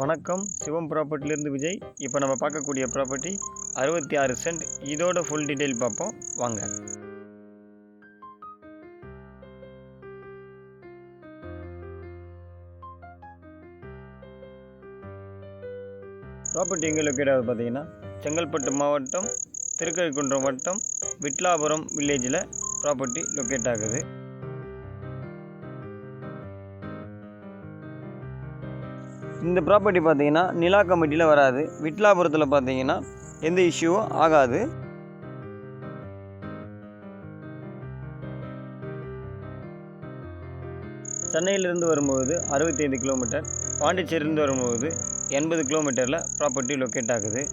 வணக்கம், சிவம் ப்ராப்பர்ட்டிலேருந்து விஜய். இப்போ நம்ம பார்க்கக்கூடிய ப்ராப்பர்ட்டி 66 சென்ட். இதோட ஃபுல் டீட்டெயில் பார்ப்போம் வாங்க. ப்ராப்பர்ட்டி எங்கே லொக்கேட் ஆகுது பார்த்தீங்கன்னா, செங்கல்பட்டு மாவட்டம், திருக்கழுக்குன்றம் வட்டம், விட்லாபுரம் வில்லேஜில் ப்ராப்பர்ட்டி லொக்கேட் ஆகுது. இந்த ப்ராப்பர்ட்டி பார்த்தீங்கன்னா நிலா கமிட்டியில் வராது. விட்லாபுரத்தில் பார்த்தீங்கன்னா எந்த இஷ்யூவும் ஆகாது. சென்னையிலிருந்து வரும்போது 65 கிலோமீட்டர், பாண்டிச்சேரியிலிருந்து வரும்போது 80 கிலோமீட்டரில் ப்ராப்பர்ட்டி லொக்கேட் ஆகுது.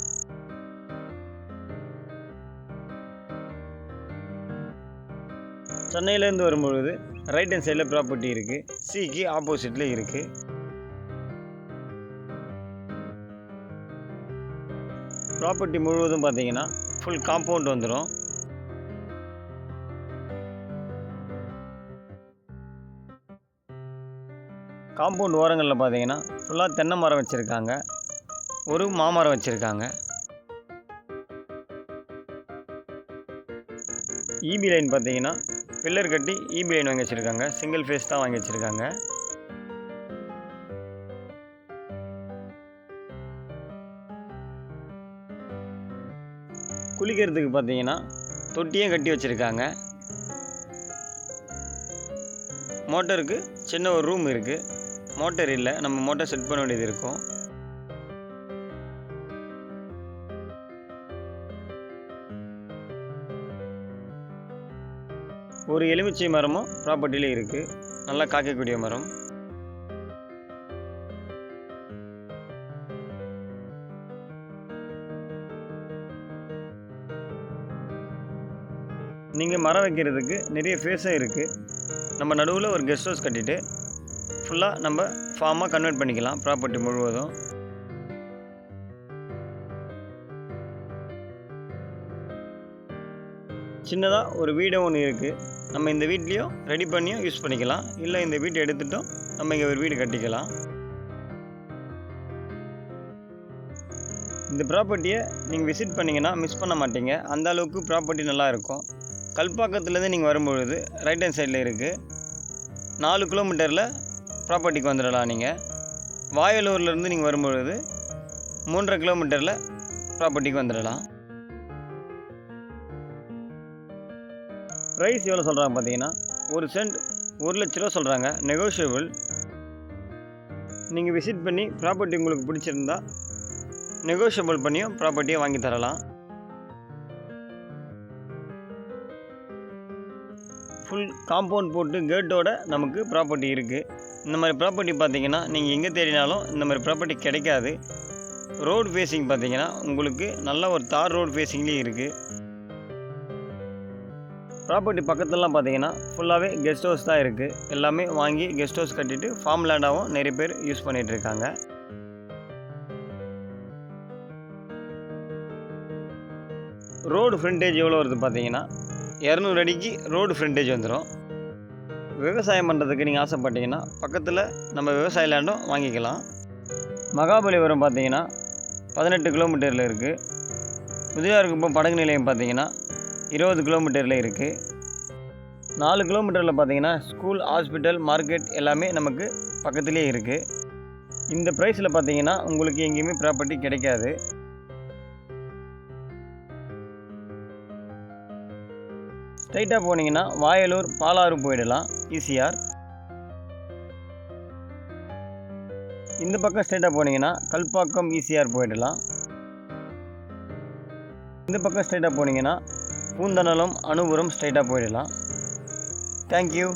சென்னையிலேருந்து வரும்பொழுது ரைட் ஹேண்ட் சைடில் ப்ராப்பர்ட்டி இருக்குது, சிக்கு ஆப்போசிட்டில் இருக்குது. ப்ராப்பர்ட்டி முழுவதும் பார்த்தீங்கன்னா ஃபுல் காம்பவுண்ட் வந்துடும். காம்பவுண்ட் ஓரங்களில் பார்த்தீங்கன்னா ஃபுல்லாக தென்னை மரம் வச்சுருக்காங்க, ஒரு மாமரம் வச்சுருக்காங்க. இபி லைன் பார்த்தீங்கன்னா பில்லர் கட்டி இபி லைன் வாங்கி வச்சுருக்காங்க, சிங்கிள் ஃபேஸ் தான் வாங்கி வச்சுருக்காங்க. குளிக்கிறதுக்கு பார்த்தீங்கன்னா தொட்டியும் கட்டி வச்சுருக்காங்க. மோட்டருக்கு சின்ன ஒரு ரூம் இருக்குது. மோட்டர் இல்லை, நம்ம மோட்டர் செட் பண்ண வேண்டியது இருக்கும். ஒரு எலுமிச்சை மரமும் ப்ராப்பர்ட்டியில் இருக்குது, நல்லா காய்க்கக்கூடிய மரம். நீங்கள் மரம் வைக்கிறதுக்கு நிறைய ஃபேஸும் இருக்குது. நம்ம நடுவில் ஒரு கெஸ்ட் ஹவுஸ் கட்டிட்டு ஃபுல்லாக நம்ம ஃபார்மாக கன்வெர்ட் பண்ணிக்கலாம் ப்ராப்பர்ட்டி முழுவதும். சின்னதாக ஒரு வீடும் ஒன்று இருக்குது. நம்ம இந்த வீட்லேயும் ரெடி பண்ணியும் யூஸ் பண்ணிக்கலாம், இல்லை இந்த வீட்டை எடுத்துட்டும் நம்ம இங்கே ஒரு வீடு கட்டிக்கலாம். இந்த ப்ராப்பர்ட்டியை நீங்கள் விசிட் பண்ணிங்கன்னா மிஸ் பண்ண மாட்டீங்க, அந்த அளவுக்கு ப்ராப்பர்ட்டி நல்லாயிருக்கும். கல்பாக்கத்துலேருந்து நீங்கள் வரும்பொழுது ரைட் ஹேண்ட் சைடில் இருக்குது. 4 கிலோமீட்டரில் ப்ராப்பர்ட்டிக்கு வந்துடலாம். நீங்கள் வாயலூர்லேருந்து நீங்கள் வரும்பொழுது 3.5 கிலோமீட்டரில் ப்ராப்பர்ட்டிக்கு வந்துடலாம். ப்ரைஸ் எவ்வளோ சொல்கிறாங்க பார்த்தீங்கன்னா, ஒரு சென்ட் 1 லட்ச ரூபா சொல்கிறாங்க, நெகோஷியபிள். நீங்கள் விசிட் பண்ணி ப்ராப்பர்ட்டி உங்களுக்கு பிடிச்சிருந்தா நெகோஷியபிள் பண்ணியும் ப்ராப்பர்ட்டியை வாங்கி தரலாம். ஃபுல் காம்பவுண்ட் போட்டு கேட்டோட நமக்கு ப்ராப்பர்ட்டி இருக்குது. இந்த மாதிரி ப்ராப்பர்ட்டி பார்த்தீங்கன்னா நீங்கள் எங்கே தேடினாலும் இந்த மாதிரி ப்ராப்பர்ட்டி கிடைக்காது. ரோடு ஃபேஸிங் பார்த்தீங்கன்னா உங்களுக்கு நல்ல ஒரு தார் ரோடு ஃபேஸிங்லேயும் இருக்குது. ப்ராப்பர்ட்டி பக்கத்துலலாம் பார்த்தீங்கன்னா ஃபுல்லாகவே கெஸ்ட் ஹவுஸ் தான் இருக்குது. எல்லாமே வாங்கி கெஸ்ட் ஹவுஸ் கட்டிட்டு ஃபார்ம் லேண்டாகவும் நிறைய பேர் யூஸ் பண்ணிகிட்ருக்காங்க. ரோடு ஃப்ரண்டேஜ் எவ்வளோ வருது பார்த்தீங்கன்னா 200 அடிக்கு ரோடு ஃப்ரண்டேஜ் வந்துடும். விவசாயம் பண்ணுறதுக்கு நீங்கள் ஆசைப்பட்டீங்கன்னா பக்கத்தில் நம்ம விவசாய லேண்டும் வாங்கிக்கலாம். மகாபலிபுரம் பார்த்தீங்கன்னா 18 கிலோமீட்டரில் இருக்குது. முதலியார்குப்பம் படகு நிலையம் பார்த்தீங்கன்னா 20 கிலோமீட்டரில் இருக்குது. 4 கிலோமீட்டரில் பார்த்தீங்கன்னா ஸ்கூல், ஹாஸ்பிட்டல், மார்க்கெட் எல்லாமே நமக்கு பக்கத்துலேயே இருக்குது. இந்த ப்ரைஸில் பார்த்தீங்கன்னா உங்களுக்கு எங்கேயுமே ப்ராப்பர்ட்டி கிடைக்காது. ஸ்ட்ரைட்டாக போனீங்கன்னா வாயலூர், பாலாறு போயிடலாம் ஈசிஆர். இந்த பக்கம் ஸ்ட்ரைட்டாக போனீங்கன்னா கல்பாக்கம் ஈசிஆர் போயிடலாம். இந்த பக்கம் ஸ்ட்ரைட்டாக போனீங்கன்னா பூந்தனலம், அனுபுரம் ஸ்ட்ரைட்டாக போயிடலாம். தேங்க்யூ.